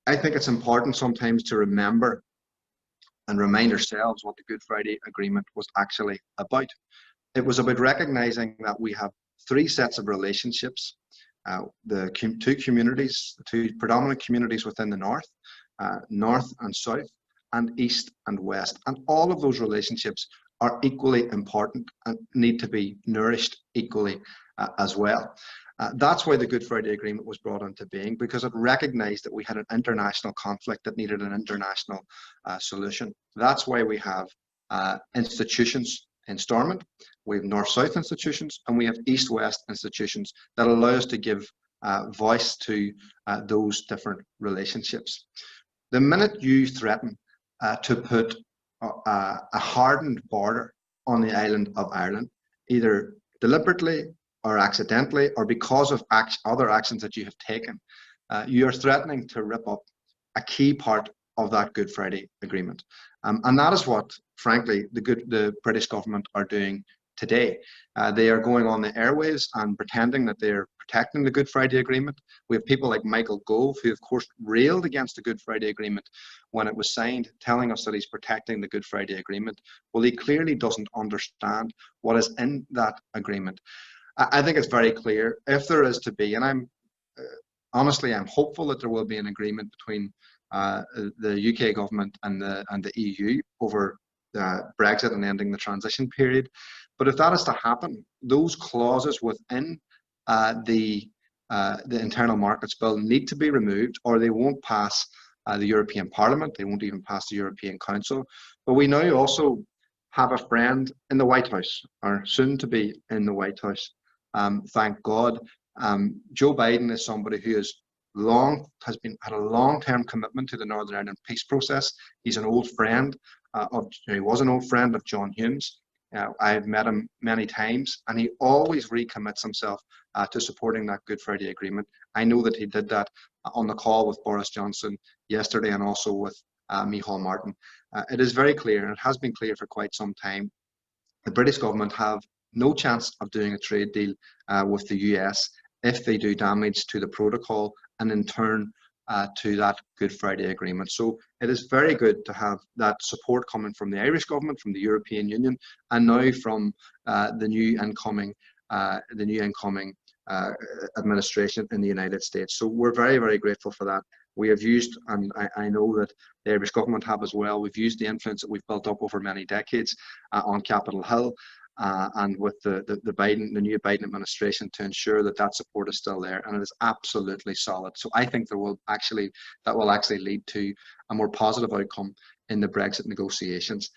I think it's important sometimes to remember and remind ourselves what the Good Friday Agreement was actually about. It was about recognizing that we have three sets of relationships, the two communities, the two predominant communities within the north, north and south, and east and west. And all of those relationships are equally important and need to be nourished equally as well. That's why the Good Friday Agreement was brought into being, because it recognized that we had an international conflict that needed an international solution. That's why we have institutions in Stormont, we have north-south institutions, and we have east-west institutions that allow us to give voice to those different relationships. The minute you threaten to put a hardened border on the island of Ireland, either deliberately or accidentally, or because of other actions that you have taken, you are threatening to rip up a key part of that Good Friday Agreement. And that is what, frankly, the British government are doing today. They are going on the airwaves and pretending that they're protecting the Good Friday Agreement. We have people like Michael Gove, who of course railed against the Good Friday Agreement when it was signed, telling us that he's protecting the Good Friday Agreement. Well, he clearly doesn't understand what is in that agreement. I think it's very clear, if there is to be, and honestly, I'm hopeful that there will be an agreement between the UK government and the EU over Brexit and ending the transition period. But if that is to happen, those clauses within the Internal Markets Bill need to be removed, or they won't pass the European Parliament. They won't even pass the European Council. But we now also have a friend in the White House, or soon to be in the White House. Thank God. Joe Biden is somebody who has had a long-term commitment to the Northern Ireland peace process. He's an old friend he was an old friend of John Hume's. I've met him many times, and he always recommits himself to supporting that Good Friday Agreement. I know that he did that on the call with Boris Johnson yesterday, and also with Micheál Martin. It is very clear, and it has been clear for quite some time, the British government have no chance of doing a trade deal with the US if they do damage to the protocol and in turn to that Good Friday Agreement. So it is very good to have that support coming from the Irish government, from the European Union, and now from the new incoming administration in the United States. So we're very, very grateful for that. We have used, and I know that the Irish government have as well, we've used the influence that we've built up over many decades on Capitol Hill and with the new Biden administration to ensure that that support is still there, and it is absolutely solid. So I think that will actually lead to a more positive outcome in the Brexit negotiations.